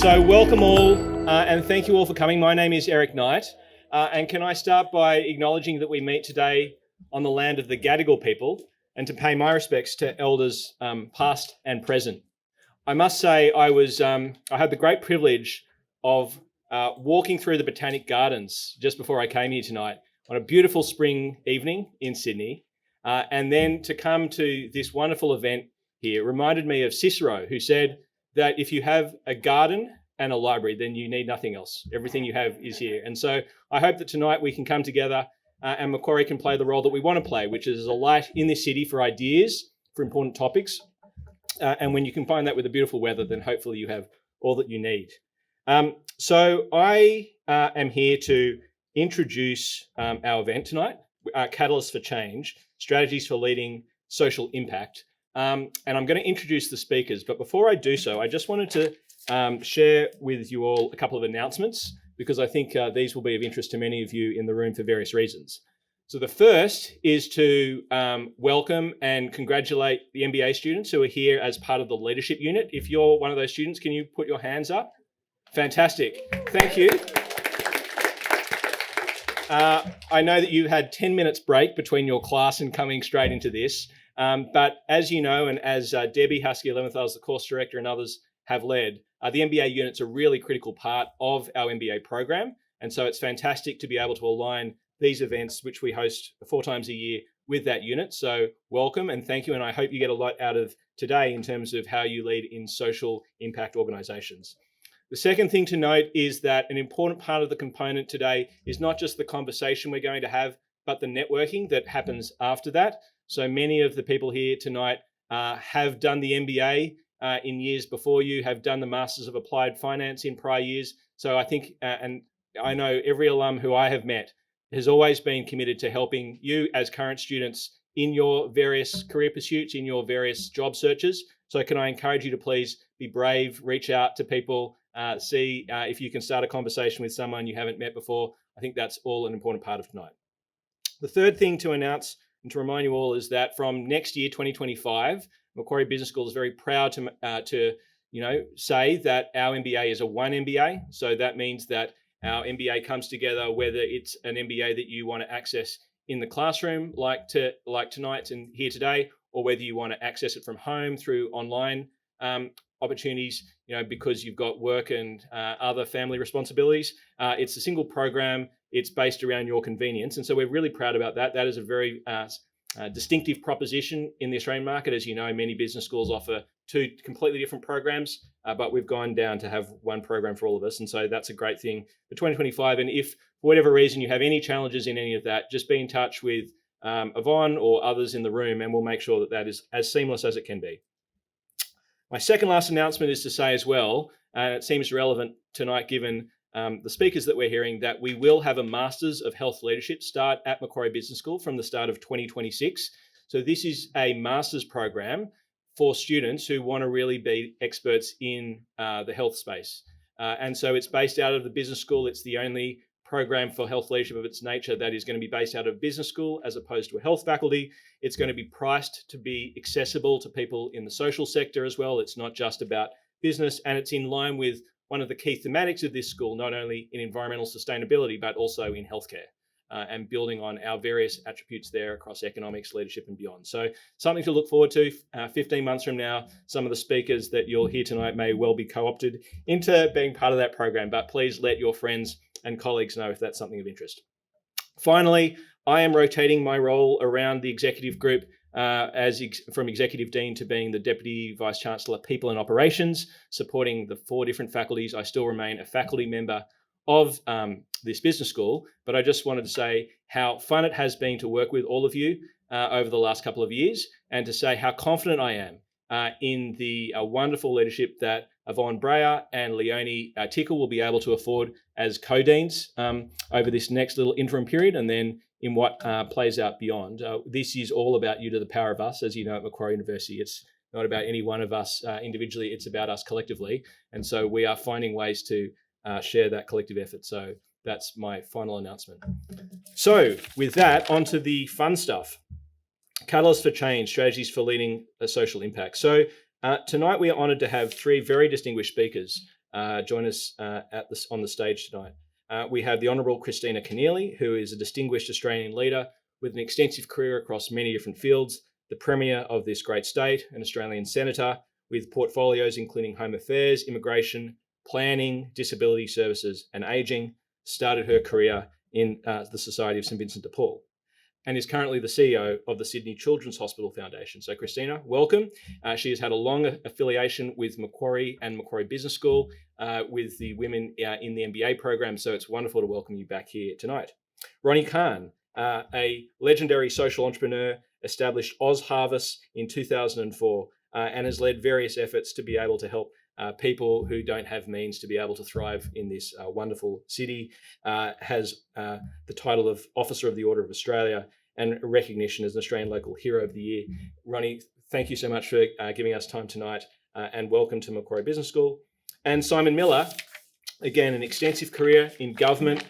So welcome all, and thank you all for coming. My name is Eric Knight, and can I start by acknowledging that we meet today on the land of the Gadigal people, and to pay my respects to elders past and present. I must say I had the great privilege of walking through the Botanic Gardens just before I came here tonight on a beautiful spring evening in Sydney, and then to come to this wonderful event here reminded me of Cicero, who said that if you have a garden and a library, then you need nothing else. Everything you have is here. And so I hope that tonight we can come together and Macquarie can play the role that we want to play, which is a light in this city for ideas, for important topics. And when you can find that with the beautiful weather, then hopefully you have all that you need. So I am here to introduce our event tonight, Catalysts for Change, Strategies for Leading Social Impact. And I'm going to introduce the speakers, but before I do so, I just wanted to share with you all a couple of announcements, because I think these will be of interest to many of you in the room for various reasons. So the first is to welcome and congratulate the MBA students who are here as part of the leadership unit. If you're one of those students, can you put your hands up? Fantastic. Thank you. I know that you had 10 minutes break between your class and coming straight into this. But as you know, and as Debbie Husky-Leventhal, the course director, and others have led, the MBA unit's a really critical part of our MBA program. And so it's fantastic to be able to align these events, which we host 4 times a year, with that unit. So welcome and thank you. And I hope you get a lot out of today in terms of how you lead in social impact organizations. The second thing to note is that an important part of the component today is not just the conversation we're going to have, but the networking that happens after that. So many of the people here tonight have done the MBA in years before you, have done the Masters of Applied Finance in prior years. So I think, and I know every alum who I have met has always been committed to helping you as current students in your various career pursuits, in your various job searches. So can I encourage you to please be brave, reach out to people, see if you can start a conversation with someone you haven't met before. I think that's all an important part of tonight. The third thing to announce and to remind you all is that from next year, 2025, Macquarie Business School is very proud to say that our MBA is a one MBA. So that means that our MBA comes together, whether it's an MBA that you want to access in the classroom, like tonight and here today, or whether you want to access it from home through online opportunities, because you've got work and other family responsibilities. It's a single program. It's based around your convenience. And so we're really proud about that. That is a very distinctive proposition in the Australian market. As you know, many business schools offer 2 completely different programs, but we've gone down to have one program for all of us. And so that's a great thing for 2025. And if for whatever reason you have any challenges in any of that, just be in touch with Yvonne or others in the room, and we'll make sure that that is as seamless as it can be. My second last announcement is to say as well, and it seems relevant tonight given the speakers that we're hearing, that we will have a Masters of Health Leadership start at Macquarie Business School from the start of 2026. So this is a master's program for students who want to really be experts in the health space. And so it's based out of the business school. It's the only program for health leadership of its nature that is going to be based out of business school as opposed to a health faculty. It's going to be priced to be accessible to people in the social sector as well. It's not just about business, and it's in line with one of the key thematics of this school, not only in environmental sustainability, but also in healthcare, and building on our various attributes there across economics, leadership, and beyond. So something to look forward to. 15 months from now, some of the speakers that you'll hear tonight may well be co-opted into being part of that program, but please let your friends and colleagues know if that's something of interest. Finally, I am rotating my role around the executive group from Executive Dean to being the Deputy Vice-Chancellor, People and Operations, supporting the 4 different faculties. I still remain a faculty member of this business school, but I just wanted to say how fun it has been to work with all of you over the last couple of years, and to say how confident I am in the wonderful leadership that Yvonne Breyer and Leonie Tickle will be able to afford as co-deans over this next little interim period, and then in what plays out beyond. This is all about you to the power of us, as you know, at Macquarie University. It's not about any one of us individually, it's about us collectively. And so we are finding ways to share that collective effort. So that's my final announcement. So with that, on to the fun stuff. Catalysts for Change, Strategies for Leading a Social Impact. So tonight we are honoured to have 3 very distinguished speakers. join us on the stage tonight. We have the Honourable Kristina Keneally, who is a distinguished Australian leader with an extensive career across many different fields, the Premier of this great state, an Australian Senator with portfolios including Home Affairs, Immigration, Planning, Disability Services and Ageing, started her career in the Society of St Vincent de Paul, and is currently the CEO of the Sydney Children's Hospital Foundation. So Kristina, welcome. She has had a long affiliation with Macquarie and Macquarie Business School with the women in the MBA program, so it's wonderful to welcome you back here tonight. Ronni Kahn, a legendary social entrepreneur, established OzHarvest in 2004 and has led various efforts to be able to help people who don't have means to be able to thrive in this wonderful city, has the title of Officer of the Order of Australia and recognition as an Australian Local Hero of the Year. Ronni, thank you so much for giving us time tonight and welcome to Macquarie Business School. And Simon Miller, again, an extensive career in government.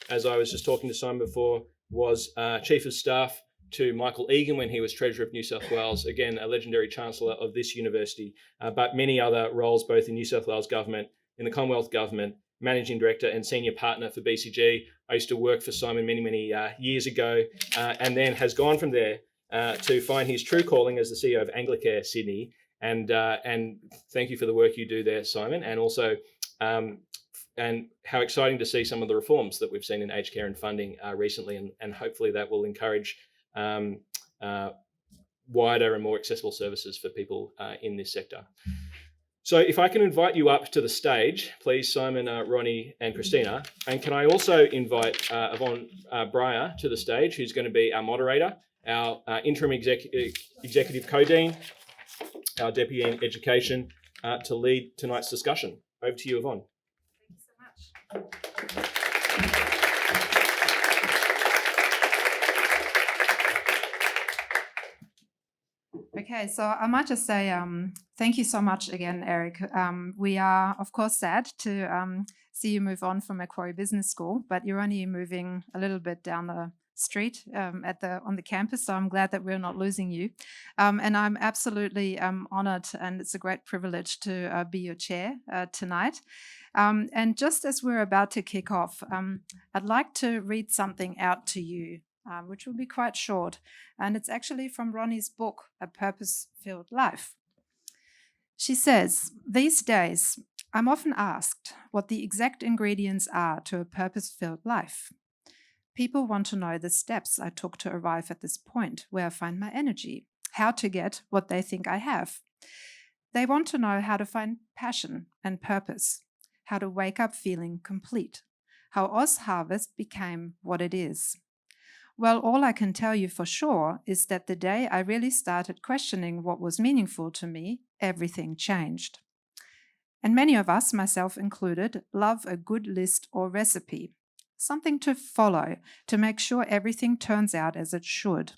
As I was just talking to Simon before, was Chief of Staff to Michael Egan when he was Treasurer of New South Wales, again, a legendary Chancellor of this university, but many other roles both in New South Wales Government, in the Commonwealth Government, Managing Director and Senior Partner for BCG. I used to work for Simon many years ago, and then has gone from there to find his true calling as the CEO of Anglicare Sydney. And thank you for the work you do there, Simon, and also and how exciting to see some of the reforms that we've seen in aged care and funding recently, and hopefully that will encourage wider and more accessible services for people in this sector. So if I can invite you up to the stage, please, Simon, Ronni and Kristina. And can I also invite Yvonne Breyer to the stage, who's going to be our moderator, our interim executive co-dean, our deputy in education, to lead tonight's discussion. Over to you, Yvonne. Thank you so much. Okay, so I might just say thank you so much again, Eric. We are, of course, sad to see you move on from Macquarie Business School, but you're only moving a little bit down the street on the campus, so I'm glad that we're not losing you. And I'm absolutely honoured, and it's a great privilege to be your chair tonight. And just as we're about to kick off, I'd like to read something out to you, which will be quite short. And it's actually from Ronni's book, A Purpose-Filled Life. She says, "These days, I'm often asked what the exact ingredients are to a purpose-filled life. People want to know the steps I took to arrive at this point where I find my energy, how to get what they think I have. They want to know how to find passion and purpose, how to wake up feeling complete, how OzHarvest became what it is. Well, all I can tell you for sure is that the day I really started questioning what was meaningful to me, everything changed. And many of us, myself included, love a good list or recipe, something to follow to make sure everything turns out as it should.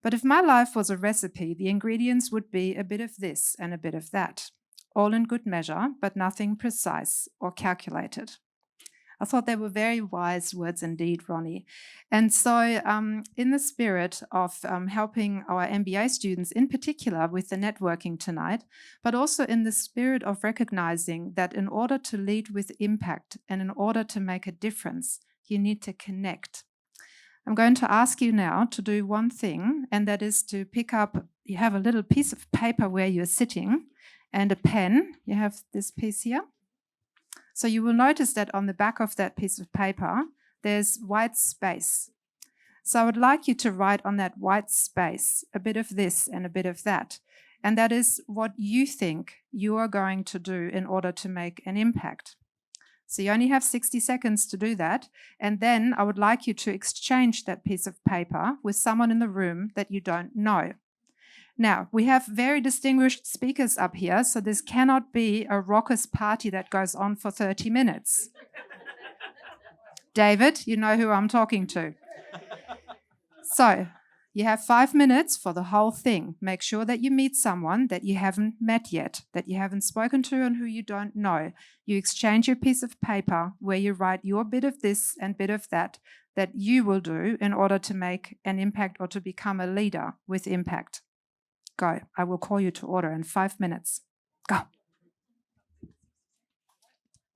But if my life was a recipe, the ingredients would be a bit of this and a bit of that, all in good measure, but nothing precise or calculated." I thought they were very wise words indeed, Ronni. And so in the spirit of helping our MBA students in particular with the networking tonight, but also in the spirit of recognizing that in order to lead with impact and in order to make a difference, you need to connect. I'm going to ask you now to do one thing, and that is to pick up, you have a little piece of paper where you're sitting and a pen. You have this piece here. So you will notice that on the back of that piece of paper, there's white space. So I would like you to write on that white space a bit of this and a bit of that. And that is what you think you are going to do in order to make an impact. So you only have 60 seconds to do that. And then I would like you to exchange that piece of paper with someone in the room that you don't know. Now, we have very distinguished speakers up here, so this cannot be a raucous party that goes on for 30 minutes. David, you know who I'm talking to. So, you have 5 minutes for the whole thing. Make sure that you meet someone that you haven't met yet, that you haven't spoken to and who you don't know. You exchange your piece of paper where you write your bit of this and bit of that you will do in order to make an impact or to become a leader with impact. Go. I will call you to order in 5 minutes. Go.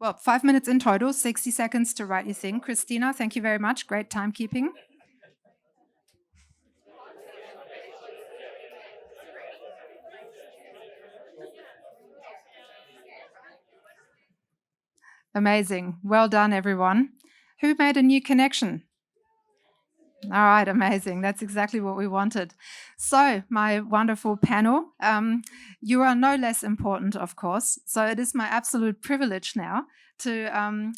Well, 5 minutes in total, 60 seconds to write your thing. Kristina, thank you very much. Great timekeeping. Amazing. Well done, everyone. Who made a new connection? All right, amazing. That's exactly what we wanted. So, my wonderful panel, you are no less important, of course. So, it is my absolute privilege now to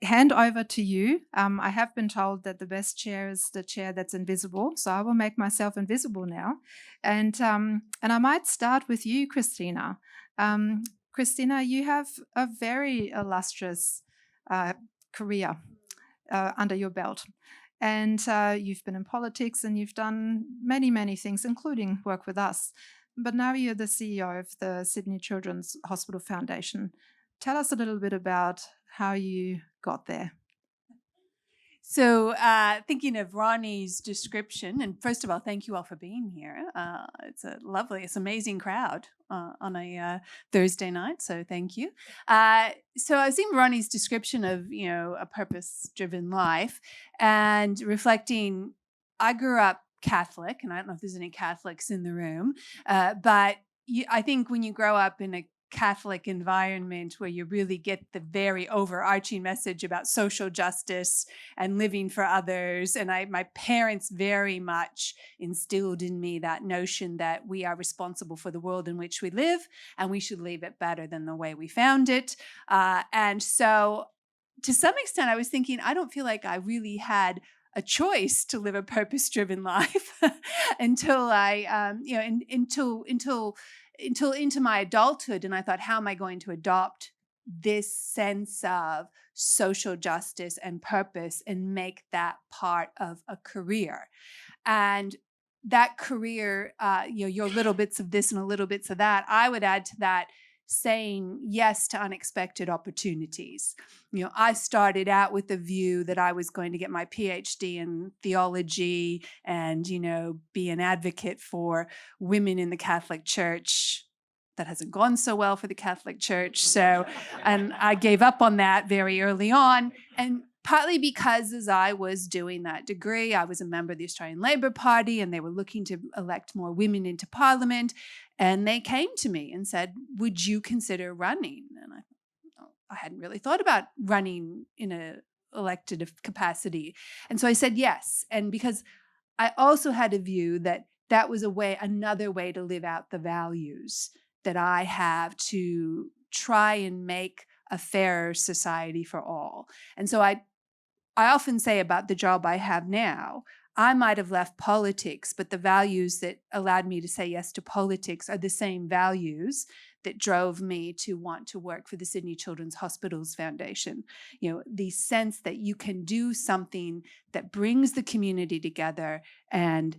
hand over to you. I have been told that the best chair is the chair that's invisible, so I will make myself invisible now. And I might start with you, Kristina. Kristina, you have a very illustrious career under your belt. And you've been in politics and you've done many, many things, including work with us. But now you're the CEO of the Sydney Children's Hospital Foundation. Tell us a little bit about how you got there. So thinking of Ronnie's description, and first of all, thank you all for being here. It's amazing crowd on a Thursday night, so thank you. So I was seeing Ronnie's description of, a purpose-driven life and reflecting, I grew up Catholic, and I don't know if there's any Catholics in the room, but I think when you grow up in a Catholic environment where you really get the very overarching message about social justice and living for others. And my parents very much instilled in me that notion that we are responsible for the world in which we live and we should leave it better than the way we found it. And so to some extent, I was thinking, I don't feel like I really had a choice to live a purpose-driven life until until into my adulthood. And I thought, how am I going to adopt this sense of social justice and purpose and make that part of a career? And that career, your little bits of this and a little bits of that, I would add to that saying yes to unexpected opportunities. I started out with the view that I was going to get my PhD in theology and, be an advocate for women in the Catholic Church. That hasn't gone so well for the Catholic Church. And I gave up on that very early on. And partly because as I was doing that degree, I was a member of the Australian Labor Party and they were looking to elect more women into Parliament. And they came to me and said, would you consider running? And I hadn't really thought about running in an elected capacity. And so I said yes. And because I also had a view that was another way to live out the values that I have to try and make a fairer society for all. And so I often say about the job I have now, I might have left politics, but the values that allowed me to say yes to politics are the same values that drove me to want to work for the Sydney Children's Hospitals Foundation. The sense that you can do something that brings the community together and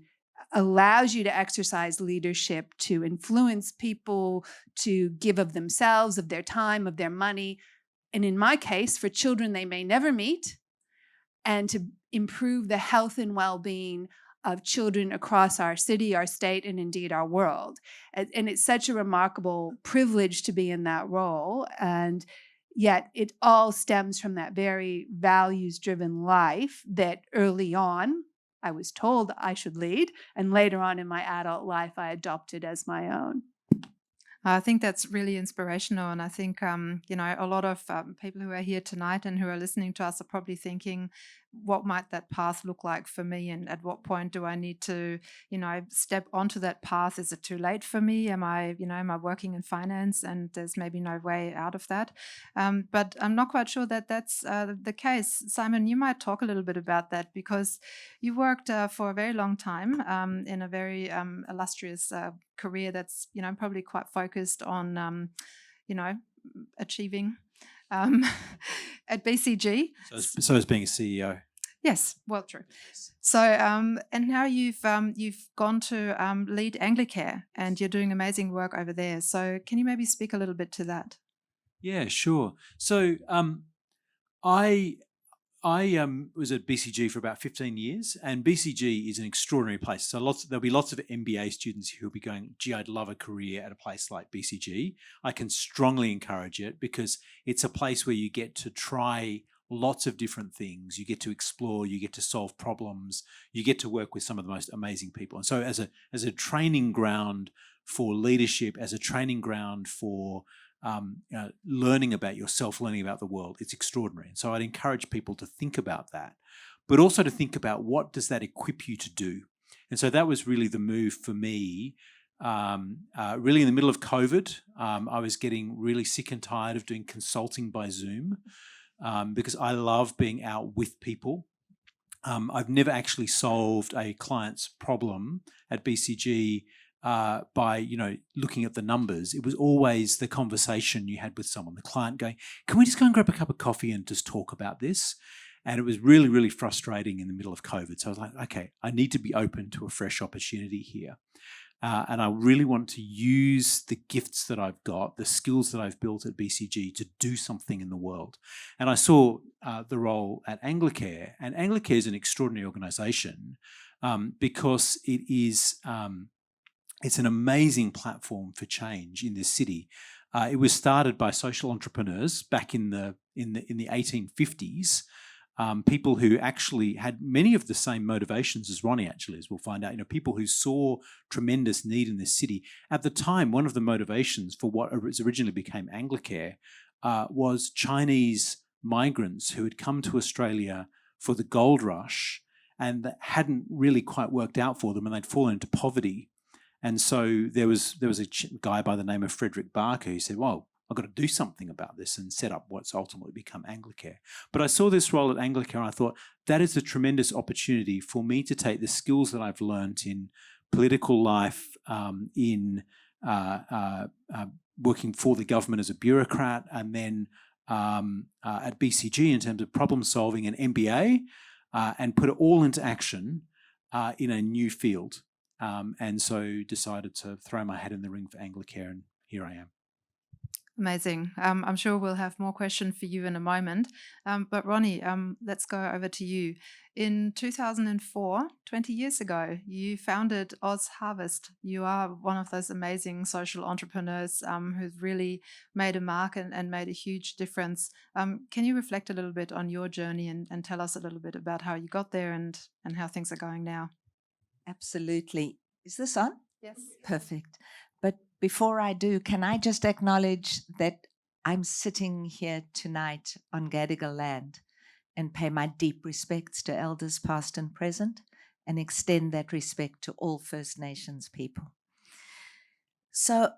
allows you to exercise leadership, to influence people, to give of themselves, of their time, of their money. And in my case, for children they may never meet, and to improve the health and well-being of children across our city, our state, and indeed our world. And it's such a remarkable privilege to be in that role. And yet it all stems from that very values-driven life that early on I was told I should lead, and later on in my adult life I adopted as my own. I think that's really inspirational. And I think, a lot of people who are here tonight and who are listening to us are probably thinking, what might that path look like for me? And at what point do I need to, step onto that path? Is it too late for me? Am I working in finance and there's maybe no way out of that? But I'm not quite sure that that's the case. Simon, you might talk a little bit about that because you worked for a very long time in a very illustrious career that's, probably quite focused on, achieving at BCG. So as being a CEO. Yes, well, true. So, and now you've gone to lead Anglicare, and you're doing amazing work over there. So, can you maybe speak a little bit to that? Yeah, sure. So, I I was at BCG for about 15 years, and BCG is an extraordinary place. So there'll be lots of MBA students who will be going, gee, I'd love a career at a place like BCG. I can strongly encourage it because it's a place where you get to try lots of different things. You get to explore, you get to solve problems, you get to work with some of the most amazing people. And so as a training ground for leadership, as a training ground for learning about yourself, learning about the world, it's extraordinary. And so I'd encourage people to think about that, but also to think about what does that equip you to do. And so that was really the move for me. Really in the middle of COVID, I was getting really sick and tired of doing consulting by Zoom because I love being out with people. I've never actually solved a client's problem at BCG by looking at the numbers. It was always the conversation you had with someone, the client going, can we just go and grab a cup of coffee and just talk about this? And it was really, really frustrating in the middle of COVID. So I was like, okay, I need to be open to a fresh opportunity here. And I really want to use the gifts that I've got, the skills that I've built at BCG to do something in the world. And I saw the role at Anglicare. And Anglicare is an extraordinary organisation because it is it's an amazing platform for change in this city. It was started by social entrepreneurs back in the 1850s. People who actually had many of the same motivations as Ronni, actually, as we'll find out. People who saw tremendous need in this city. At the time, one of the motivations for what originally became Anglicare was Chinese migrants who had come to Australia for the gold rush and that hadn't really quite worked out for them, and they'd fallen into poverty. And so there was a guy by the name of Frederick Barker who said, well, I've got to do something about this, and set up what's ultimately become Anglicare. But I saw this role at Anglicare and I thought that is a tremendous opportunity for me to take the skills that I've learned in political life, in working for the government as a bureaucrat, and then at BCG in terms of problem solving and MBA, and put it all into action in a new field. And so decided to throw my hat in the ring for Anglicare, and here I am. Amazing. I'm sure we'll have more questions for you in a moment. But Ronni, let's go over to you. In 2004, 20 years ago, you founded OzHarvest. You are one of those amazing social entrepreneurs who've really made a mark and made a huge difference. Can you reflect a little bit on your journey and tell us a little bit about how you got there and how things are going now? Absolutely. Is this on? Yes. Perfect. But before I do, can I just acknowledge that I'm sitting here tonight on Gadigal land and pay my deep respects to elders past and present, and extend that respect to all First Nations people. So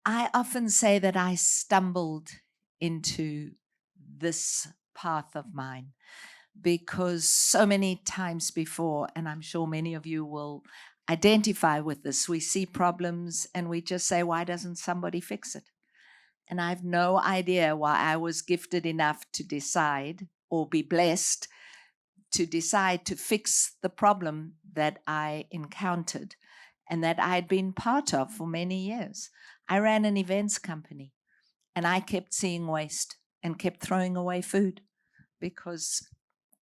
I often say that I stumbled into this path of mine because so many times before, and I'm sure many of you will identify with this, we see problems and we just say, why doesn't somebody fix it? And I have no idea why I was gifted enough to decide, or be blessed to decide to fix the problem that I encountered and that I had been part of for many years. I ran an events company and I kept seeing waste and kept throwing away food because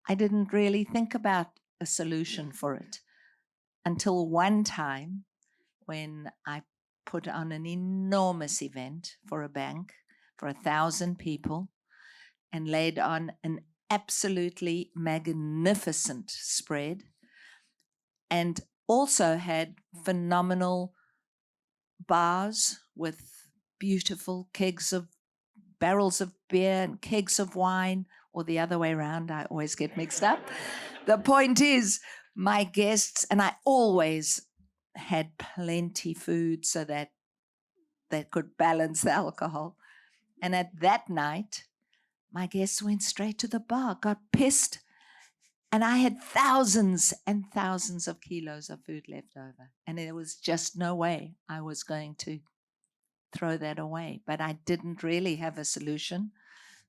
I didn't really think about a solution for it. Until one time when I put on an enormous event for a bank for 1,000 people and laid on an absolutely magnificent spread, and also had phenomenal bars with beautiful barrels of beer and kegs of wine, or the other way around. I always get mixed up. The point is, my guests, and I always had plenty food so that they could balance the alcohol. And at that night, my guests went straight to the bar, got pissed, and I had thousands and thousands of kilos of food left over. And there was just no way I was going to throw that away. But I didn't really have a solution.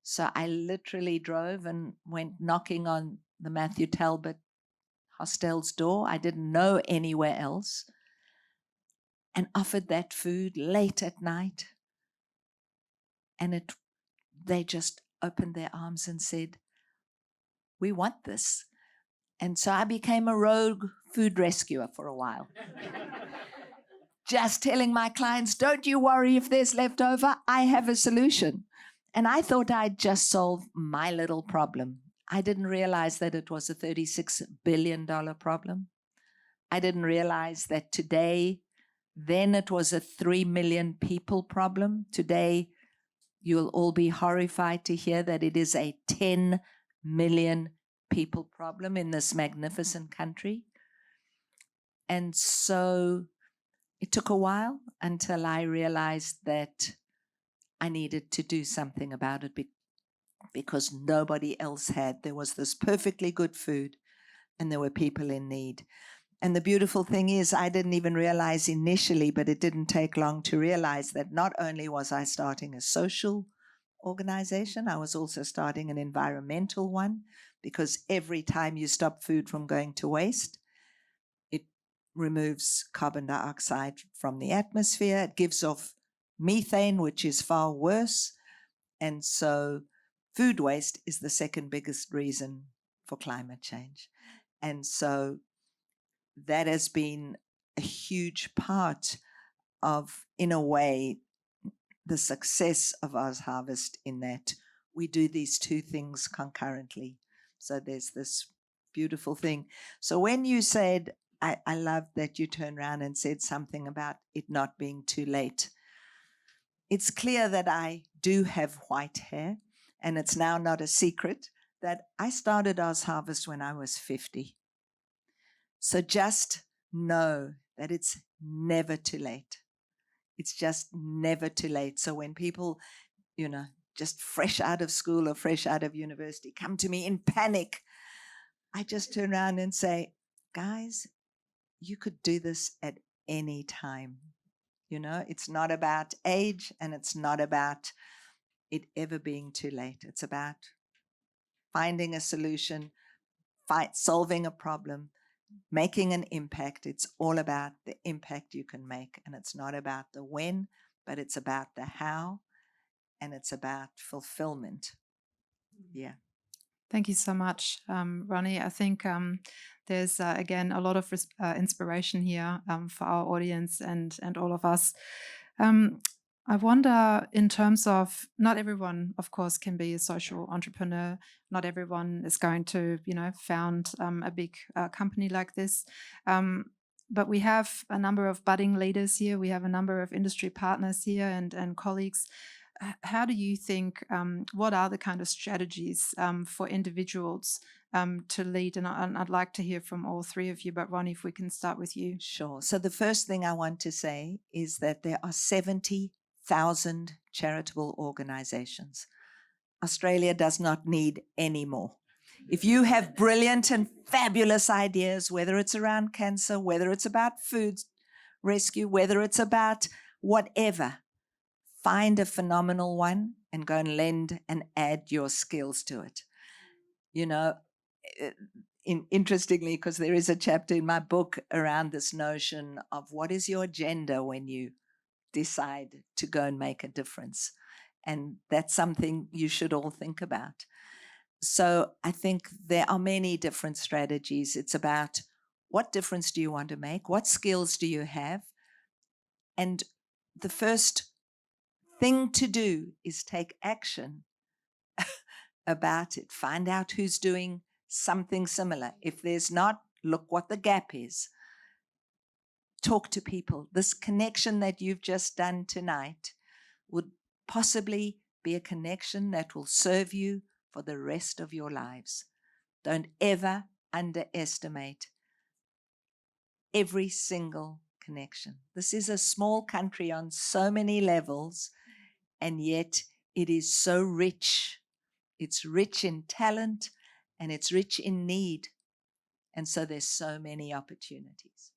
So I literally drove and went knocking on the Matthew Talbot hostel's door. I didn't know anywhere else, and offered that food late at night. And they just opened their arms and said, we want this. And so I became a rogue food rescuer for a while. Just telling my clients, don't you worry if there's leftover, I have a solution. And I thought I'd just solve my little problem. I didn't realize that it was a $36 billion problem. I didn't realize that then it was a 3 million people problem. Today, you'll all be horrified to hear that it is a 10 million people problem in this magnificent country. And so it took a while until I realized that I needed to do something about it because nobody else had. There was this perfectly good food and there were people in need. And the beautiful thing is, I didn't even realize initially, but it didn't take long to realize that not only was I starting a social organization, I was also starting an environmental one, because every time you stop food from going to waste, it removes carbon dioxide from the atmosphere. It gives off methane, which is far worse. And so food waste is the second biggest reason for climate change. And so that has been a huge part of, in a way, the success of OzHarvest, in that we do these two things concurrently. So there's this beautiful thing. So when you said, I love that you turned around and said something about it not being too late. It's clear that I do have white hair, and it's now not a secret that I started OzHarvest when I was 50. So just know that it's never too late. It's just never too late. So when people, just fresh out of school or fresh out of university come to me in panic, I just turn around and say, guys, you could do this at any time. It's not about age, and it's not about it ever being too late. It's about finding a solution, solving a problem, making an impact. It's all about the impact you can make. And it's not about the when, but it's about the how, and it's about fulfillment. Yeah. Thank you so much, Ronni. I think there's, again, a lot of inspiration here for our audience and all of us. I wonder, in terms of, not everyone, of course, can be a social entrepreneur. Not everyone is going to, found a big company like this. But we have a number of budding leaders here. We have a number of industry partners here and colleagues. How do you think, what are the kind of strategies for individuals to lead? And I'd like to hear from all three of you, but Ronni, if we can start with you. Sure. So the first thing I want to say is that there are 70,000 charitable organizations. Australia does not need any more. If you have brilliant and fabulous ideas, whether it's around cancer, whether it's about food rescue, whether it's about whatever, find a phenomenal one and go and lend and add your skills to it. Interestingly, because there is a chapter in my book around this notion of what is your agenda when you decide to go and make a difference. And that's something you should all think about. So I think there are many different strategies. It's about, what difference do you want to make? What skills do you have? And the first thing to do is take action about it. Find out who's doing something similar. If there's not, look what the gap is. Talk to people. This connection that you've just done tonight would possibly be a connection that will serve you for the rest of your lives. Don't ever underestimate every single connection. This is a small country on so many levels, and yet it is so rich. It's rich in talent, and it's rich in need. And so there's so many opportunities.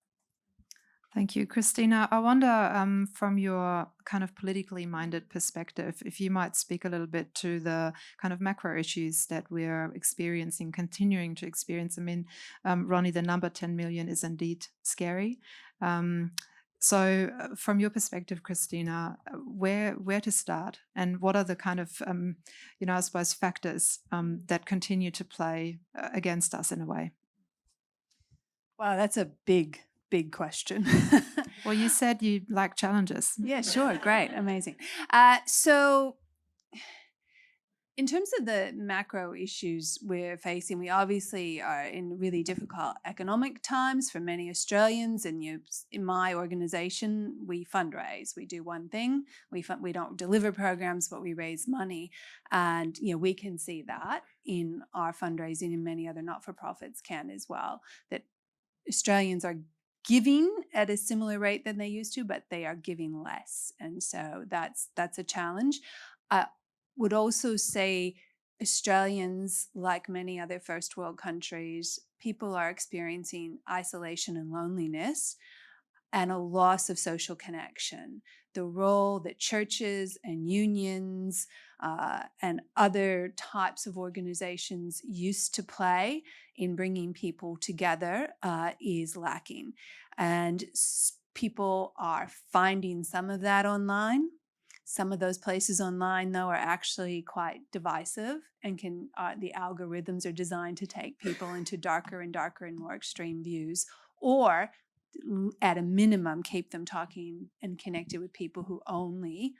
Thank you, Kristina. I wonder, from your kind of politically minded perspective, if you might speak a little bit to the kind of macro issues that we're experiencing, continuing to experience. I mean, Ronni, the number 10 million is indeed scary. So, from your perspective, Kristina, where to start, and what are the kind of, I suppose, factors that continue to play against us in a way? Wow, that's a big question. Well, you said you like challenges. Yeah, sure. Great. Amazing. So, in terms of the macro issues we're facing, we obviously are in really difficult economic times for many Australians. And in my organization, we fundraise. We do one thing. We don't deliver programs, but we raise money. And we can see that in our fundraising, and many other not-for-profits can as well, that Australians are giving at a similar rate than they used to, but they are giving less. And so that's a challenge. Would also say Australians, like many other first world countries, people are experiencing isolation and loneliness and a loss of social connection. The role that churches and unions and other types of organizations used to play in bringing people together is lacking. And people are finding some of that online. Some of those places online, though, are actually quite divisive, and the algorithms are designed to take people into darker and darker and more extreme views, or at a minimum, keep them talking and connected with people who only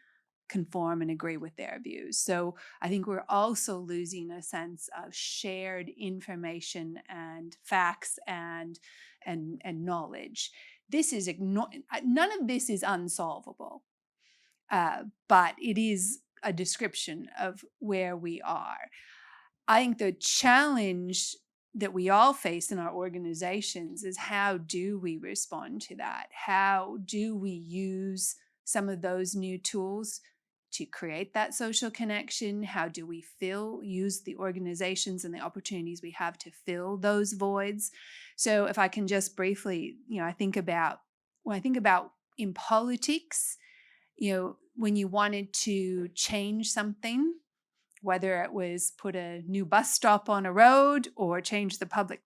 conform and agree with their views. So I think we're also losing a sense of shared information and facts and knowledge. None of this is unsolvable. But it is a description of where we are. I think the challenge that we all face in our organizations is, how do we respond to that? How do we use some of those new tools to create that social connection? How do we use the organizations and the opportunities we have to fill those voids? So if I can just briefly, when I think about in politics, when you wanted to change something, whether it was put a new bus stop on a road or change the public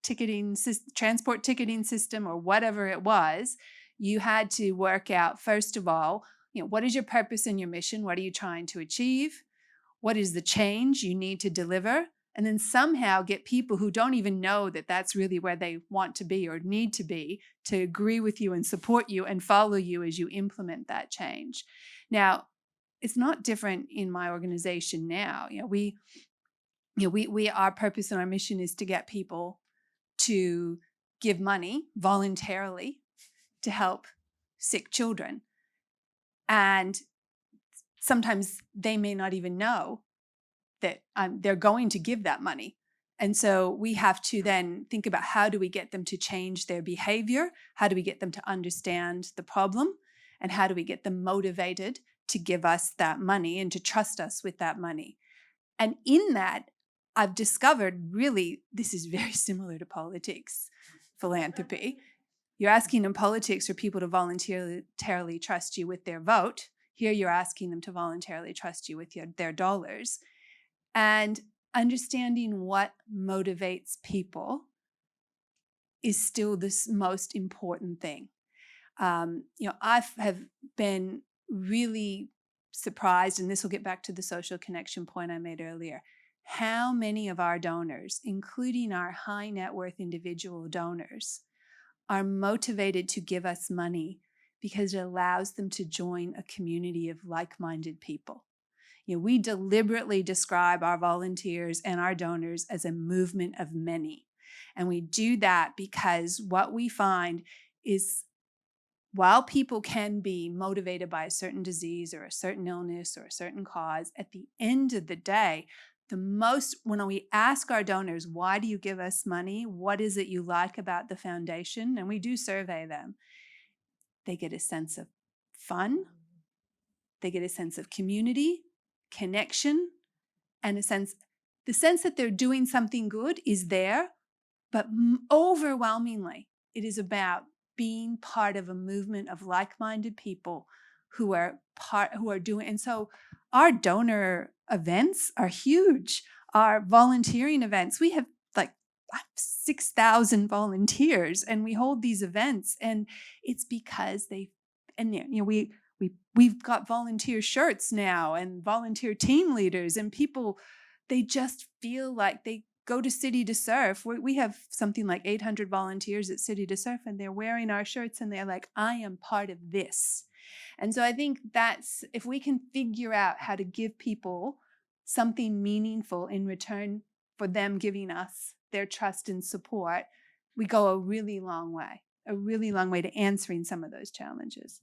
transport ticketing system or whatever it was, you had to work out, first of all, what is your purpose and your mission? What are you trying to achieve? What is the change you need to deliver? And then somehow get people who don't even know that that's really where they want to be or need to be to agree with you and support you and follow you as you implement that change. Now, it's not different in my organization now. Our purpose and our mission is to get people to give money voluntarily to help sick children. And sometimes they may not even know that they're going to give that money. And so we have to then think about, how do we get them to change their behavior? How do we get them to understand the problem? And how do we get them motivated to give us that money and to trust us with that money? And in that, I've discovered, really, this is very similar to politics, philanthropy. You're asking in politics for people to voluntarily trust you with their vote. Here you're asking them to voluntarily trust you with their dollars. And understanding what motivates people is still the most important thing. I have been really surprised, and this will get back to the social connection point I made earlier, how many of our donors, including our high net worth individual donors, are motivated to give us money because it allows them to join a community of like-minded people. We deliberately describe our volunteers and our donors as a movement of many. And we do that because what we find is, while people can be motivated by a certain disease or a certain illness or a certain cause, at the end of the day, when we ask our donors, why do you give us money? What is it you like about the foundation? And we do survey them. They get a sense of fun. They get a sense of community, connection, and the sense that they're doing something good is there, but overwhelmingly, it is about being part of a movement of like-minded people who are doing. And so our donor events are huge. Our volunteering events, we have like 6,000 volunteers, and we hold these events, and it's because they and we've got volunteer shirts now and volunteer team leaders, and people, they just feel like they go to City to Surf. We have something like 800 volunteers at City to Surf, and they're wearing our shirts and they're like, I am part of this. And so I think that's, if we can figure out how to give people something meaningful in return for them giving us their trust and support, we go a really long way to answering some of those challenges.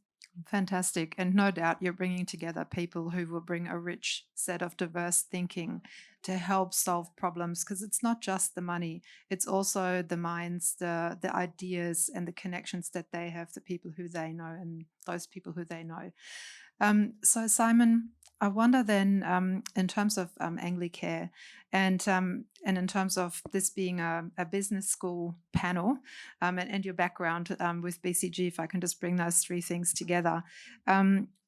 Fantastic. And no doubt you're bringing together people who will bring a rich set of diverse thinking to help solve problems, because it's not just the money, it's also the minds, the ideas and the connections that they have, the people who they know and those people who they know. So Simon, I wonder then, in terms of Anglicare and in terms of this being a business school panel, and your background with BCG, if I can just bring those three things together,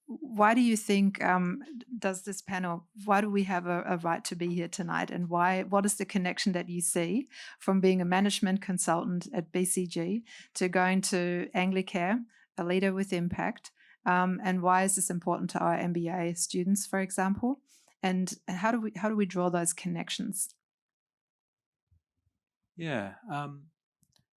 why do you think does this panel? Why do we have a right to be here tonight? And why? What is the connection that you see from being a management consultant at BCG to going to Anglicare, a leader with impact? And why is this important to our MBA students, for example? And how do we draw those connections? Yeah.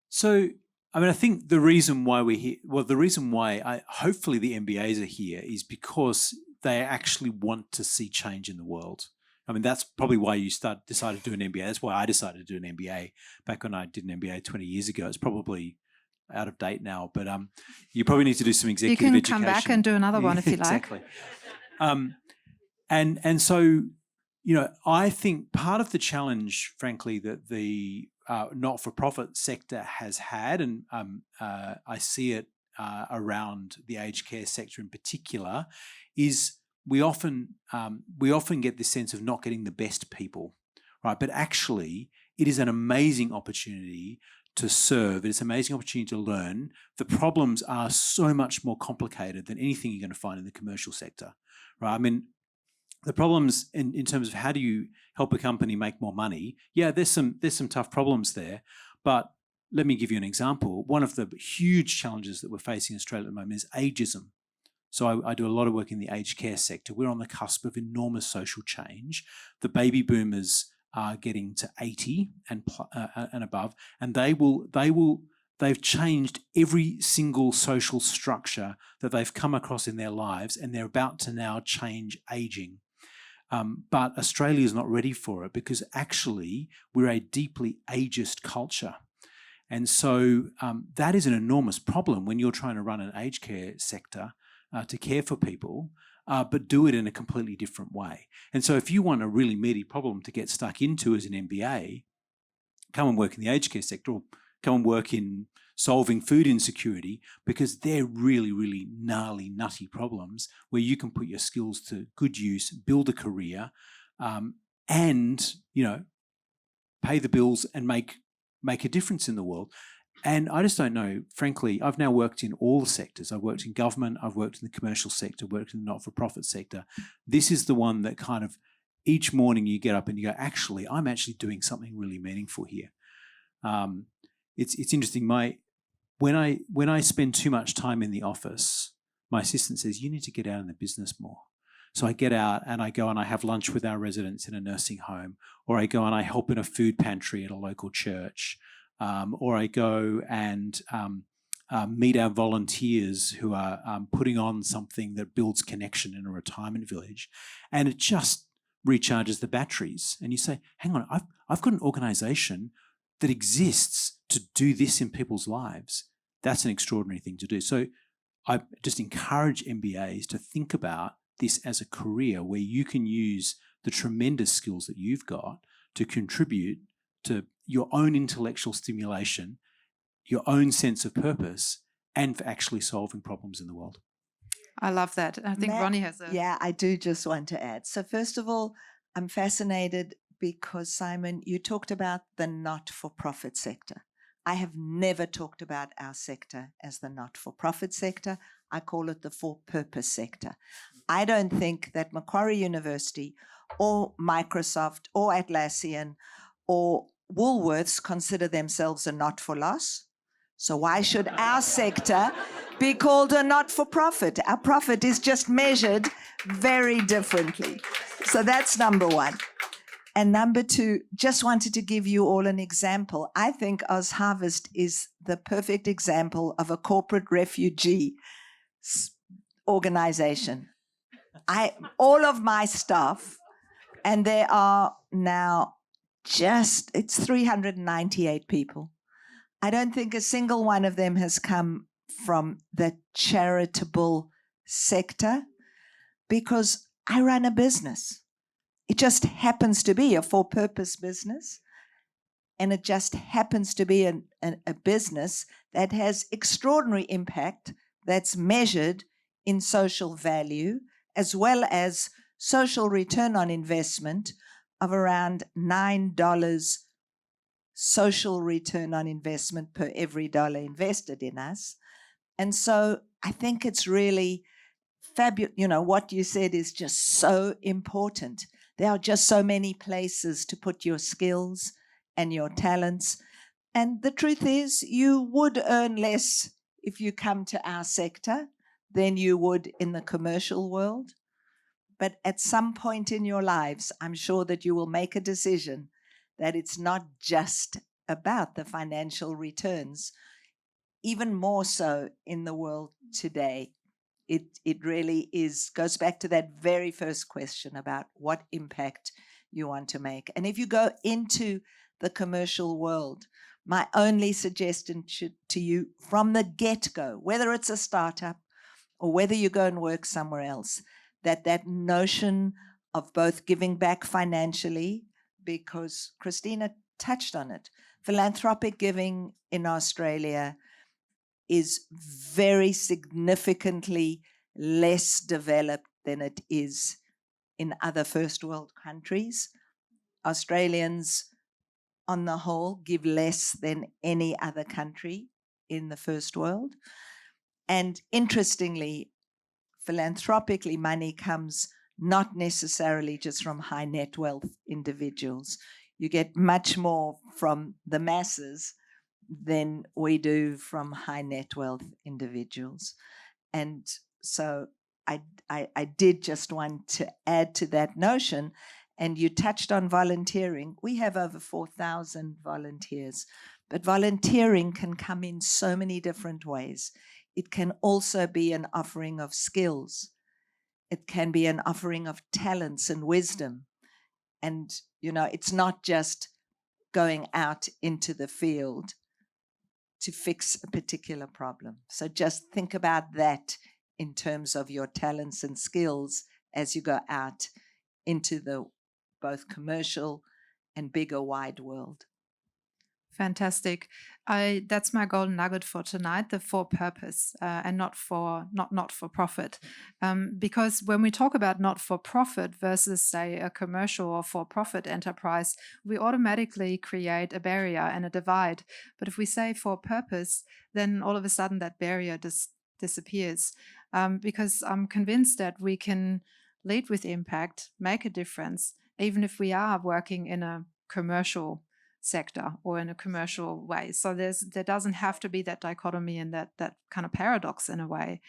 So, I mean, I think the reason why we're here, the reason why hopefully the MBAs are here is because they actually want to see change in the world. I mean, that's probably why you decided to do an MBA. That's why I decided to do an MBA back when I did an MBA 20 years ago. It's probably out of date now, but you probably need to do some executive education. You can come back and do another one if you like. Exactly. And so, I think part of the challenge, frankly, that the not-for-profit sector has had, and I see it around the aged care sector in particular, is we often get this sense of not getting the best people, right? But actually, it is an amazing opportunity to serve. It's an amazing opportunity to learn. The problems are so much more complicated than anything you're going to find in the commercial sector, right? I mean, the problems in terms of how do you help a company make more money? Yeah, there's some tough problems there, but let me give you an example. One of the huge challenges that we're facing in Australia at the moment is ageism. So I do a lot of work in the aged care sector. We're on the cusp of enormous social change. The baby boomers are getting to 80 and above, and they've changed every single social structure that they've come across in their lives, and they're about to now change aging. But Australia is not ready for it because actually we're a deeply ageist culture. And so that is an enormous problem when you're trying to run an aged care sector to care for people, but do it in a completely different way. And so if you want a really meaty problem to get stuck into as an MBA, come and work in the aged care sector, or come and work in solving food insecurity, because they're really, really gnarly, nutty problems where you can put your skills to good use, build a career, and, pay the bills and make a difference in the world. And I just don't know, frankly, I've now worked in all the sectors. I've worked in government, I've worked in the commercial sector, worked in the not-for-profit sector. This is the one that kind of each morning you get up and you go, actually, I'm actually doing something really meaningful here. It's interesting. When I spend too much time in the office, my assistant says, you need to get out in the business more. So I get out and I go and I have lunch with our residents in a nursing home, or I go and I help in a food pantry at a local church, or I go and meet our volunteers who are putting on something that builds connection in a retirement village. And it just recharges the batteries. And you say, hang on, I've got an organisation that exists to do this in people's lives. That's an extraordinary thing to do. So I just encourage MBAs to think about this as a career where you can use the tremendous skills that you've got to contribute to your own intellectual stimulation, your own sense of purpose, and for actually solving problems in the world. I love that. I think Ronni has a... Yeah, I do just want to add. So first of all, I'm fascinated because, Simon, you talked about the not-for-profit sector. I have never talked about our sector as the not-for-profit sector. I call it the for-purpose sector. I don't think that Macquarie University or Microsoft or Atlassian or Woolworths consider themselves a not-for-loss. So why should our sector be called a not-for-profit? Our profit is just measured very differently. So that's number one. And number two, just wanted to give you all an example. I think OzHarvest is the perfect example of a corporate refugee organization. All of my staff, and there are now it's 398 people. I don't think a single one of them has come from the charitable sector, because I run a business. It just happens to be a for-purpose business, and it just happens to be a business that has extraordinary impact that's measured in social value, as well as social return on investment of around $9 social return on investment per every dollar invested in us. And so I think it's really fabulous. You know, what you said is just so important. There are just so many places to put your skills and your talents. And the truth is, you would earn less if you come to our sector than you would in the commercial world. But at some point in your lives, I'm sure that you will make a decision that it's not just about the financial returns, even more so in the world today. It really goes back to that very first question about what impact you want to make. And if you go into the commercial world, my only suggestion to you from the get-go, whether it's a startup or whether you go and work somewhere else, that notion of both giving back financially, because Kristina touched on it. Philanthropic giving in Australia is very significantly less developed than it is in other first world countries. Australians, on the whole, give less than any other country in the first world. And interestingly, philanthropically, money comes not necessarily just from high net wealth individuals. You get much more from the masses than we do from high net wealth individuals. And so I did just want to add to that notion. And you touched on volunteering. We have over 4,000 volunteers, but volunteering can come in so many different ways. It can also be an offering of skills. It can be an offering of talents and wisdom. And, you know, it's not just going out into the field to fix a particular problem. So just think about that in terms of your talents and skills as you go out into the both commercial and bigger wide world. Fantastic. That's my golden nugget for tonight, the for purpose and not for profit. Because when we talk about not for profit versus, say, a commercial or for profit enterprise, we automatically create a barrier and a divide. But if we say for purpose, then all of a sudden that barrier disappears. Because I'm convinced that we can lead with impact, make a difference, even if we are working in a commercial sector or in a commercial way. So there doesn't have to be that dichotomy and that kind of paradox in a way.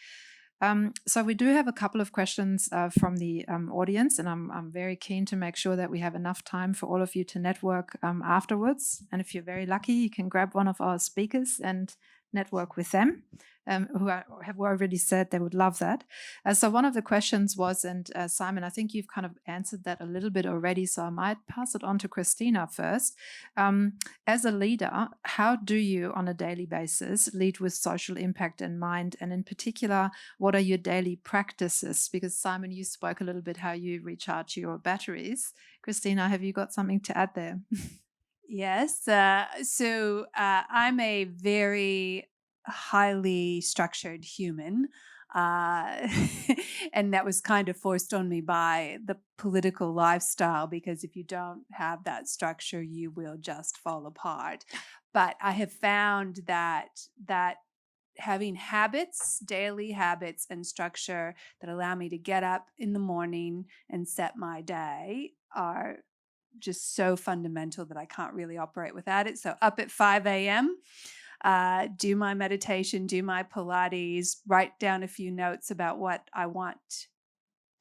So we do have a couple of questions from the audience, and I'm very keen to make sure that we have enough time for all of you to network afterwards. And if you're very lucky, you can grab one of our speakers and network with them, who have already said they would love that. So one of the questions was, and Simon, I think you've kind of answered that a little bit already, so I might pass it on to Kristina first. As a leader, how do you on a daily basis lead with social impact in mind? And in particular, what are your daily practices? Because Simon, you spoke a little bit how you recharge your batteries. Kristina, have you got something to add there? Yes. So I'm a very highly structured human. And that was kind of forced on me by the political lifestyle, because if you don't have that structure, you will just fall apart. But I have found that having habits, daily habits and structure that allow me to get up in the morning and set my day are just so fundamental that I can't really operate without it. So up at 5 a.m., do my meditation, do my Pilates, write down a few notes about what I want,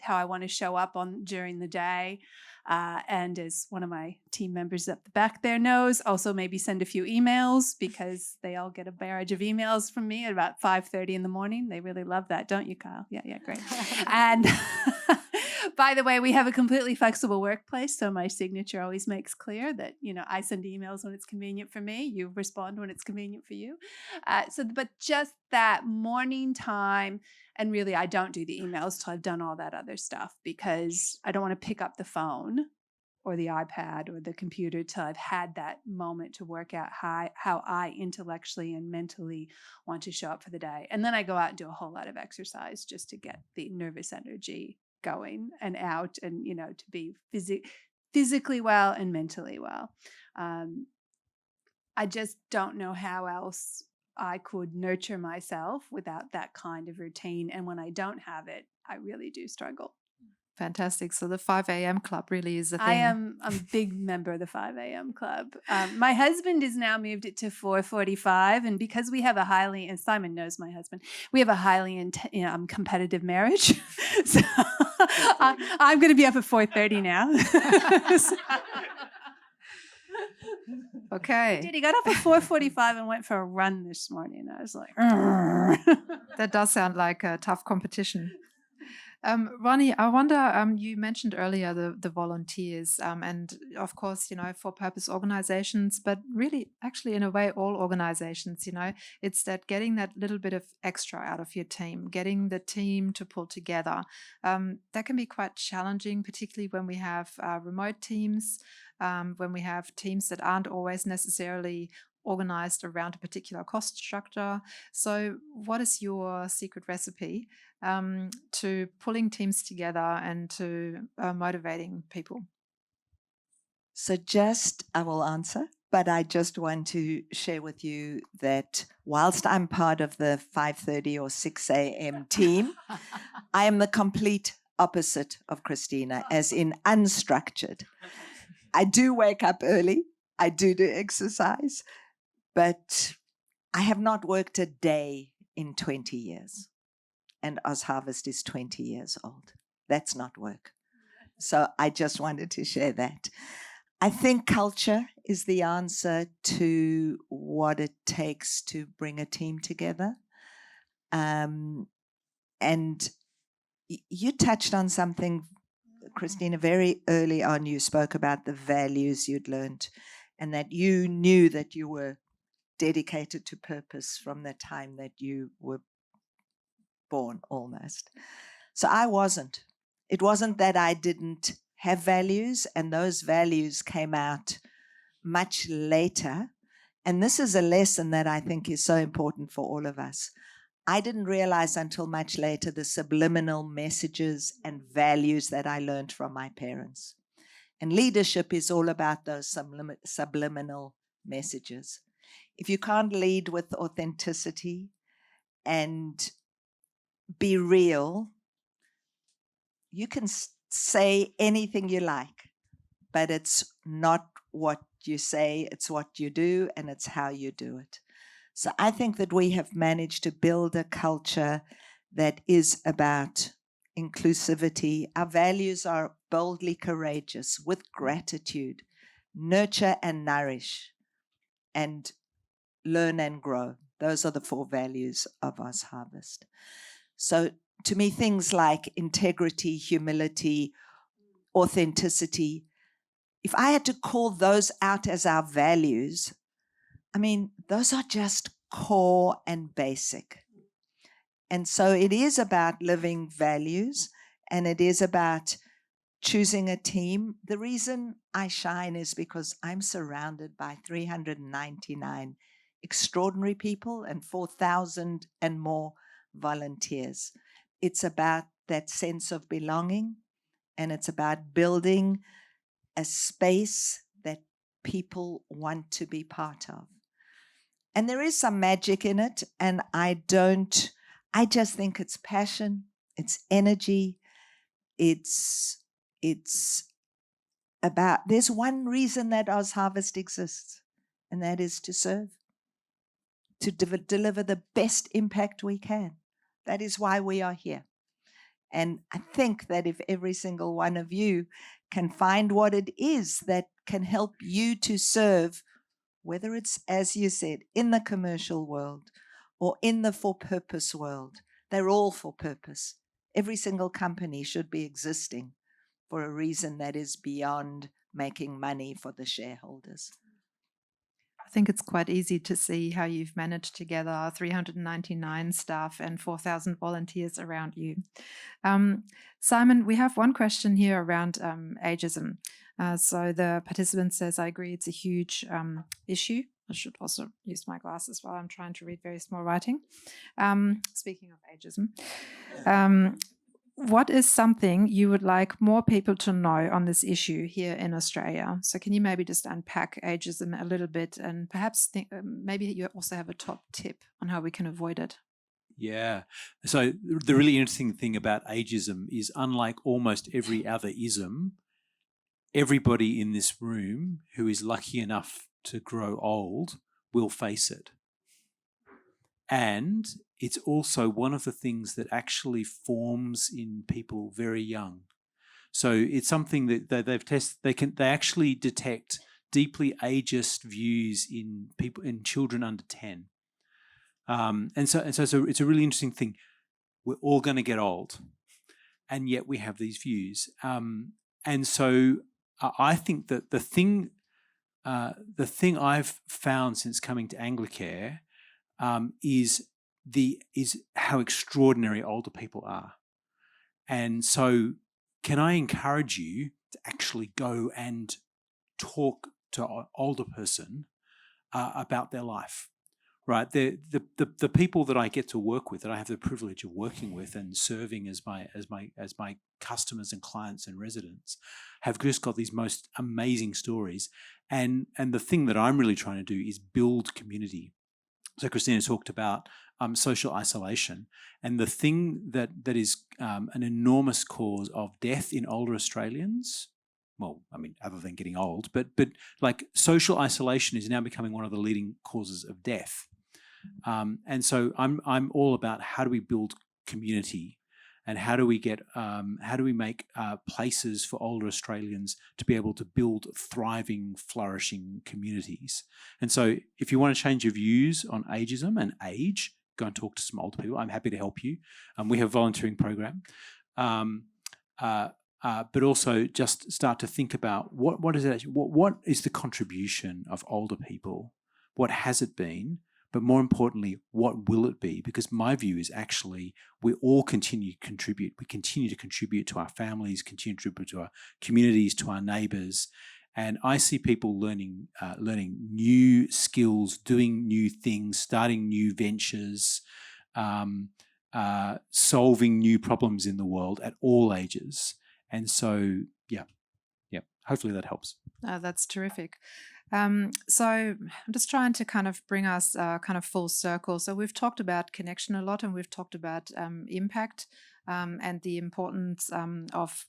how I want to show up on during the day. And as one of my team members up the back there knows, also maybe send a few emails, because they all get a barrage of emails from me at about 5:30 in the morning. They really love that, don't you, Kyle? Yeah, great. And by the way, we have a completely flexible workplace, so my signature always makes clear that, I send emails when it's convenient for me. You respond when it's convenient for you. But just that morning time, and really, I don't do the emails till I've done all that other stuff, because I don't want to pick up the phone or the iPad or the computer till I've had that moment to work out how I intellectually and mentally want to show up for the day. And then I go out and do a whole lot of exercise just to get the nervous energy going and out, and, to be physically well and mentally well. I just don't know how else I could nurture myself without that kind of routine. And when I don't have it, I really do struggle. Fantastic. So the 5 a.m. club really is a thing. I'm a big member of the 5 a.m. club. My husband has now moved it to 4:45. And because we have and Simon knows my husband, we have a highly competitive marriage. So I'm going to be up at 4:30 now. Okay. He got up at 4:45 and went for a run this morning. I was like, that does sound like a tough competition. Ronni, I wonder, you mentioned earlier the volunteers, and of course, for purpose organizations, but really, actually, in a way, all organizations, it's that getting that little bit of extra out of your team, getting the team to pull together. That can be quite challenging, particularly when we have remote teams, when we have teams that aren't always necessarily organized around a particular cost structure. So what is your secret recipe to pulling teams together and to motivating people? So I will answer, but I just want to share with you that whilst I'm part of the 5:30 or 6 a.m. team, I am the complete opposite of Kristina, as in unstructured. I do wake up early. I do exercise, but I have not worked a day in 20 years. And OzHarvest is 20 years old. That's not work. So I just wanted to share that. I think culture is the answer to what it takes to bring a team together. And you touched on something, Kristina, very early on. You spoke about the values you'd learned, and that you knew that you were dedicated to purpose from the time that you were born, almost. So I wasn't. It wasn't that I didn't have values, and those values came out much later. And this is a lesson that I think is so important for all of us. I didn't realize until much later the subliminal messages and values that I learned from my parents. And leadership is all about those subliminal messages. If you can't lead with authenticity and be real, you can say anything you like, but it's not what you say, it's what you do, and it's how you do it. So I think that we have managed to build a culture that is about inclusivity. Our values are boldly courageous, with gratitude, nurture and nourish, and learn and grow. Those are the 4 values of OzHarvest. So to me, things like integrity, humility, authenticity, if I had to call those out as our values, I mean, those are just core and basic. And so it is about living values, and it is about choosing a team. The reason I shine is because I'm surrounded by 399 extraordinary people and 4,000 and more volunteers. It's about that sense of belonging, and it's about building a space that people want to be part of. And there is some magic in it, and I just think it's passion, it's energy, it's about, there's one reason that OzHarvest exists, and that is to serve. to deliver the best impact we can. That is why we are here. And I think that if every single one of you can find what it is that can help you to serve, whether it's, as you said, in the commercial world or in the for-purpose world, they're all for purpose. Every single company should be existing for a reason that is beyond making money for the shareholders. I think it's quite easy to see how you've managed to gather 399 staff and 4,000 volunteers around you. Simon, we have one question here around ageism. So the participant says, I agree, it's a huge issue. I should also use my glasses while I'm trying to read very small writing. Speaking of ageism, what is something you would like more people to know on this issue here in Australia? So can you maybe just unpack ageism a little bit, and perhaps maybe you also have a top tip on how we can avoid it? Yeah. So the really interesting thing about ageism is, unlike almost every other ism, everybody in this room who is lucky enough to grow old will face it. And it's also one of the things that actually forms in people very young. So it's something that they've tested. They actually detect deeply ageist views in people, in children under 10. And so it's a really interesting thing. We're all going to get old, and yet we have these views. And so I think that the thing I've found since coming to Anglicare is how extraordinary older people are. And so can I encourage you to actually go and talk to an older person about their life, right? The people that I get to work with, that I have the privilege of working with and serving as my customers and clients and residents, have just got these most amazing stories. And the thing that I'm really trying to do is build community. So Kristina talked about social isolation, and the thing that is an enormous cause of death in older Australians. Well, I mean, other than getting old, but like social isolation is now becoming one of the leading causes of death. And so I'm all about how do we build community, and how do we make places for older Australians to be able to build thriving, flourishing communities. And so if you want to change your views on ageism and age, go and talk to some older people. I'm happy to help you. We have a volunteering program. But also just start to think about what is it actually, what is the contribution of older people? What has it been? But more importantly, what will it be? Because my view is actually we all continue to contribute. We continue to contribute to our families, continue to contribute to our communities, to our neighbours. And I see people learning new skills, doing new things, starting new ventures, solving new problems in the world at all ages. And so, yeah, hopefully that helps. That's terrific. So I'm just trying to kind of bring us kind of full circle. So we've talked about connection a lot, and we've talked about impact and the importance of,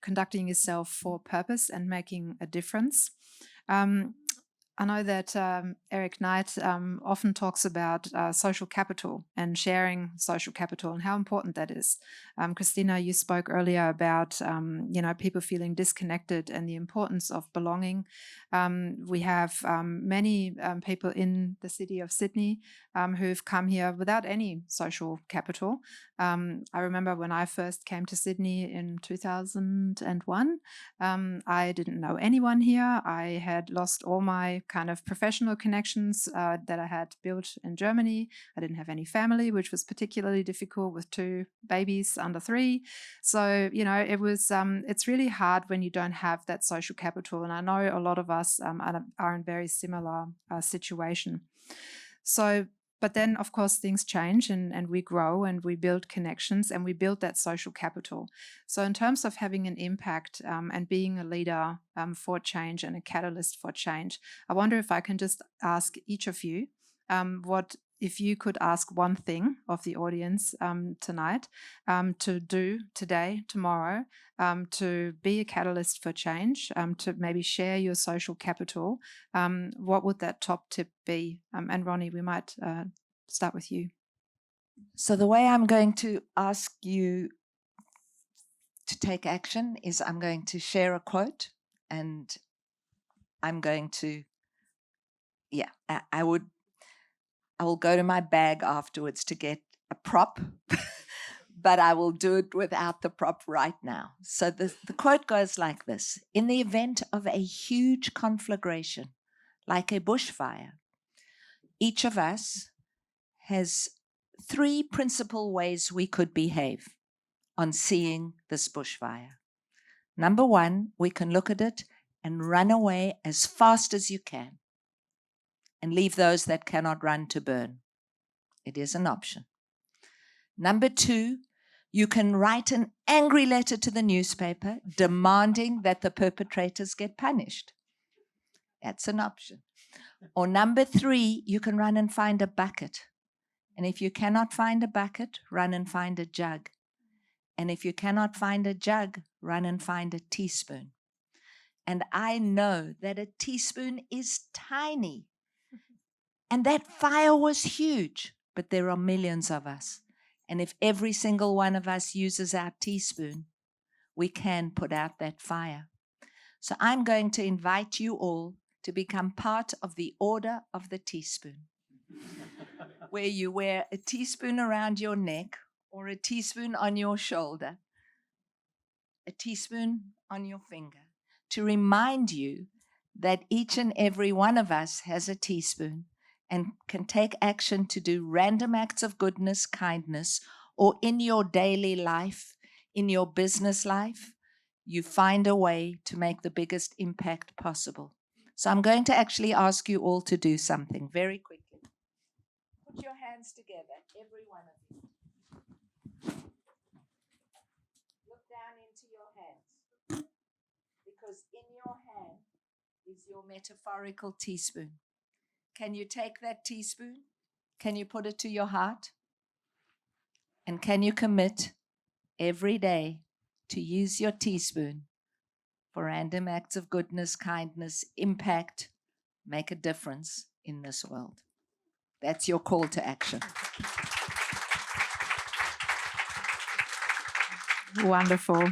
conducting yourself for purpose and making a difference. I know that Eric Knight often talks about social capital and sharing social capital and how important that is. Kristina, you spoke earlier about people feeling disconnected and the importance of belonging. We have many people in the city of Sydney who've come here without any social capital. I remember when I first came to Sydney in 2001, I didn't know anyone here. I had lost all my kind of professional connections that I had built in Germany. I didn't have any family, which was particularly difficult with 2 babies under 3. So, it was, it's really hard when you don't have that social capital. And I know a lot of us are in very similar situation. So, but then, of course, things change and we grow and we build connections and we build that social capital. So in terms of having an impact and being a leader for change and a catalyst for change, I wonder if I can just ask each of you what if you could ask one thing of the audience tonight to do today, tomorrow, to be a catalyst for change, to maybe share your social capital, what would that top tip be? And Ronni, we might start with you. So the way I'm going to ask you to take action is I'm going to share a quote, and I'm going to, I will go to my bag afterwards to get a prop, but I will do it without the prop right now. So the quote goes like this: in the event of a huge conflagration, like a bushfire, each of us has 3 principal ways we could behave on seeing this bushfire. Number 1, we can look at it and run away as fast as you can and leave those that cannot run to burn. It is an option. Number 2, you can write an angry letter to the newspaper demanding that the perpetrators get punished. That's an option. Or number 3, you can run and find a bucket. And if you cannot find a bucket, run and find a jug. And if you cannot find a jug, run and find a teaspoon. And I know that a teaspoon is tiny. And that fire was huge, but there are millions of us. And if every single one of us uses our teaspoon, we can put out that fire. So I'm going to invite you all to become part of the Order of the Teaspoon, where you wear a teaspoon around your neck or a teaspoon on your shoulder, a teaspoon on your finger, to remind you that each and every one of us has a teaspoon and can take action to do random acts of goodness, kindness, or in your daily life, in your business life, you find a way to make the biggest impact possible. So I'm going to actually ask you all to do something very quickly. Put your hands together, every one of you. Look down into your hands, because in your hand is your metaphorical teaspoon. Can you take that teaspoon? Can you put it to your heart? And can you commit every day to use your teaspoon for random acts of goodness, kindness, impact, make a difference in this world? That's your call to action. Wonderful.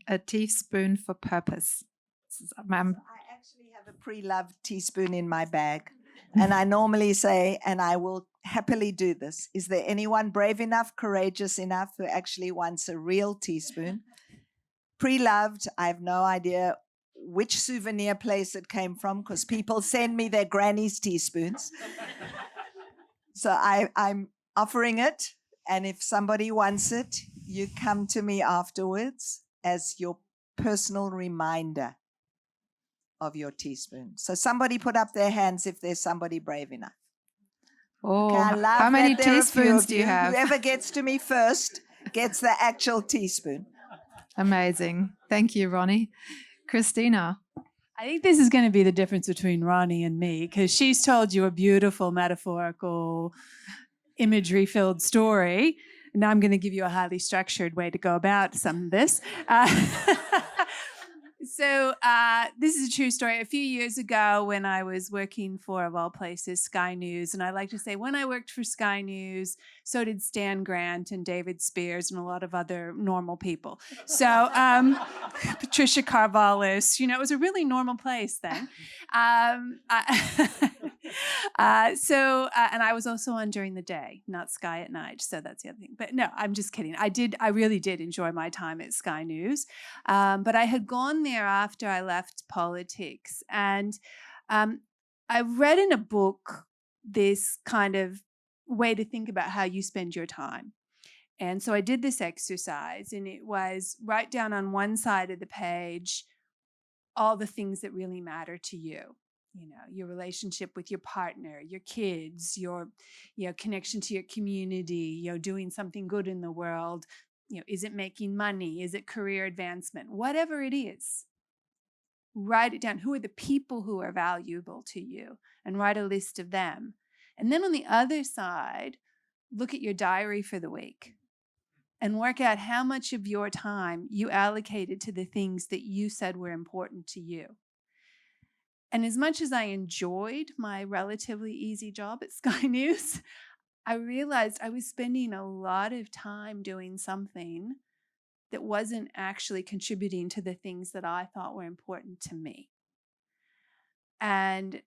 A teaspoon for purpose. I actually have a pre-loved teaspoon in my bag. And I normally say, and I will happily do this, is there anyone brave enough, courageous enough who actually wants a real teaspoon? Pre-loved, I have no idea which souvenir place it came from, because people send me their granny's teaspoons. So I'm offering it. And if somebody wants it, you come to me afterwards as your personal reminder of your teaspoon. So somebody put up their hands if there's somebody brave enough. Oh, Okay, I love how many that there are a few teaspoons of do you have? Whoever gets to me first gets the actual teaspoon. Amazing. Thank you, Ronni. Kristina. I think this is going to be the difference between Ronni and me, because she's told you a beautiful, metaphorical, imagery-filled story. And now I'm going to give you a highly structured way to go about some of this. So this is a true story. A few years ago when I was working for, of all places, Sky News, and I like to say when I worked for Sky News, so did Stan Grant and David Spears and a lot of other normal people. So Patricia Carvallis, it was a really normal place then. And I was also on during the day, not Sky at night. So that's the other thing. But no, I'm just kidding. I really did enjoy my time at Sky News. But I had gone there after I left politics. And I read in a book this kind of way to think about how you spend your time. And so I did this exercise, and it was write down on one side of the page all the things that really matter to you. Your relationship with your partner, your kids, your connection to your community, doing something good in the world. Is it making money? Is it career advancement? Whatever it is, write it down. Who are the people who are valuable to you? And write a list of them. And then on the other side, look at your diary for the week and work out how much of your time you allocated to the things that you said were important to you. And as much as I enjoyed my relatively easy job at Sky News, I realized I was spending a lot of time doing something that wasn't actually contributing to the things that I thought were important to me. And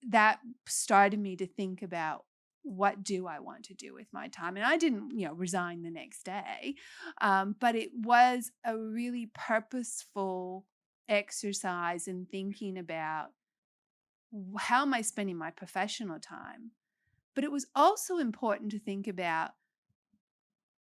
that started me to think about, what do I want to do with my time? And I didn't, resign the next day, but it was a really purposeful exercise in thinking about, how am I spending my professional time? But it was also important to think about,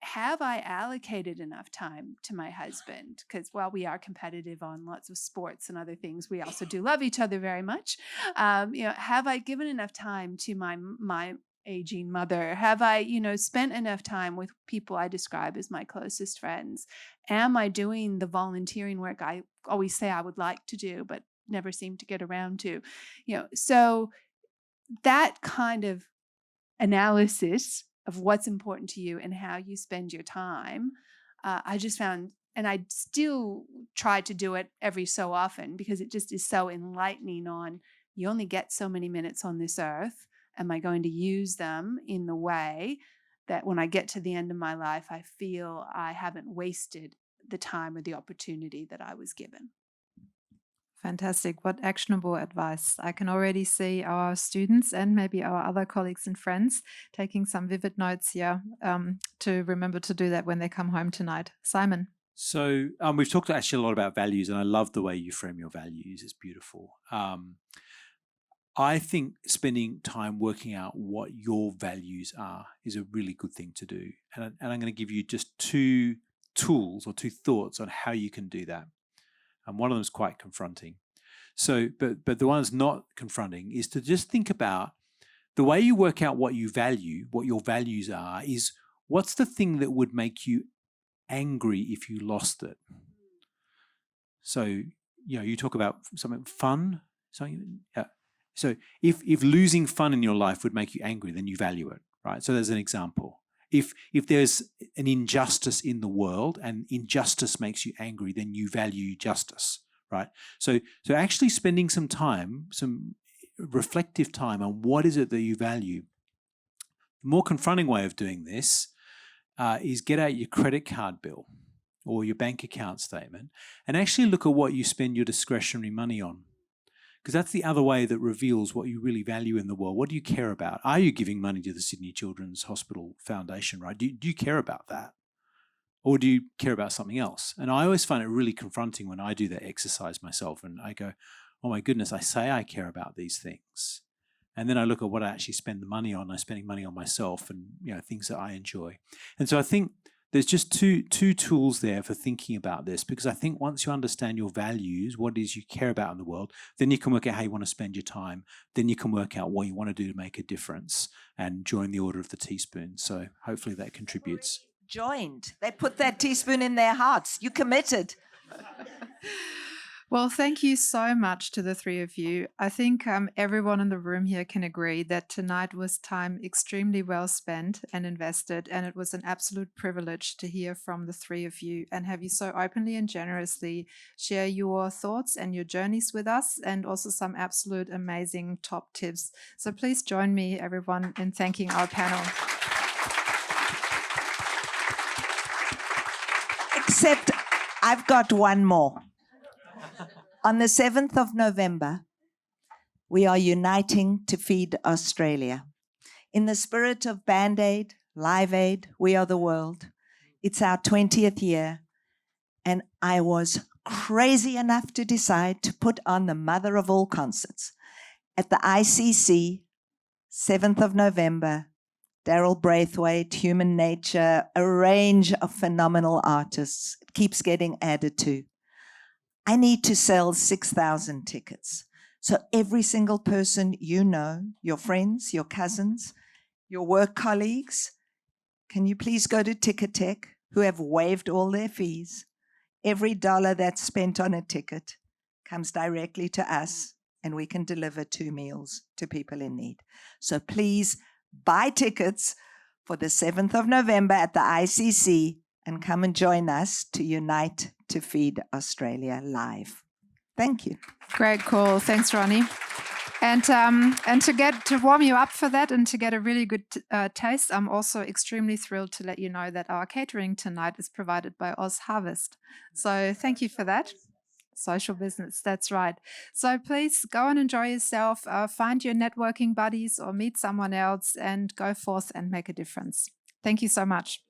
have I allocated enough time to my husband? Because while we are competitive on lots of sports and other things, we also do love each other very much. Have I given enough time to my aging mother? Have I, spent enough time with people I describe as my closest friends? Am I doing the volunteering work I always say I would like to do, but never seem to get around to? So that kind of analysis of what's important to you and how you spend your time, I just found, and I still try to do it every so often, because it just is so enlightening on, you only get so many minutes on this earth. Am I going to use them in the way that when I get to the end of my life, I feel I haven't wasted the time or the opportunity that I was given? Fantastic. What actionable advice. I can already see our students and maybe our other colleagues and friends taking some vivid notes here to remember to do that when they come home tonight. Simon. So we've talked actually a lot about values, and I love the way you frame your values. It's beautiful. I think spending time working out what your values are is a really good thing to do. And I'm going to give you just 2 tools or 2 thoughts on how you can do that. And one of them is quite confronting. So, but the one that's not confronting is to just think about the way you work out what you value, what your values are, is what's the thing that would make you angry if you lost it? So, you talk about something fun, something. So if losing fun in your life would make you angry, then you value it, right? So there's an example. If there's an injustice in the world and injustice makes you angry, then you value justice, right? So actually spending some time, some reflective time on what is it that you value. The more confronting way of doing this is get out your credit card bill or your bank account statement and actually look at what you spend your discretionary money on. Because that's the other way that reveals what you really value in the world. What do you care about? Are you giving money to the Sydney Children's Hospital Foundation, right? Do you care about that? Or do you care about something else? And I always find it really confronting when I do that exercise myself and I go, oh my goodness, I say I care about these things. And then I look at what I actually spend the money on. I'm spending money on myself and things that I enjoy. And so I think there's just two tools there for thinking about this, because I think once you understand your values, what it is you care about in the world, then you can work out how you want to spend your time. Then you can work out what you want to do to make a difference and join the Order of the Teaspoon. So hopefully that contributes. Joined. They put that teaspoon in their hearts. You committed. Well, thank you so much to the 3 of you. I think everyone in the room here can agree that tonight was time extremely well spent and invested, and it was an absolute privilege to hear from the 3 of you and have you so openly and generously share your thoughts and your journeys with us, and also some absolute amazing top tips. So please join me, everyone, in thanking our panel. Except I've got one more. On the 7th of November, we are uniting to feed Australia. In the spirit of Band-Aid, Live Aid, We Are the World, it's our 20th year, and I was crazy enough to decide to put on the mother of all concerts. At the ICC, 7th of November, Daryl Braithwaite, Human Nature, a range of phenomenal artists. It keeps getting added to. I need to sell 6,000 tickets. So every single person you know, your friends, your cousins, your work colleagues, can you please go to Ticketek, who have waived all their fees? Every dollar that's spent on a ticket comes directly to us and we can deliver 2 meals to people in need. So please buy tickets for the 7th of November at the ICC and come and join us to unite to feed Australia live. Thank you. Great call. Thanks, Ronni. And to warm you up for that and to get a really good taste, I'm also extremely thrilled to let you know that our catering tonight is provided by OzHarvest. So thank you for that. Social business, that's right. So please go and enjoy yourself, find your networking buddies or meet someone else and go forth and make a difference. Thank you so much.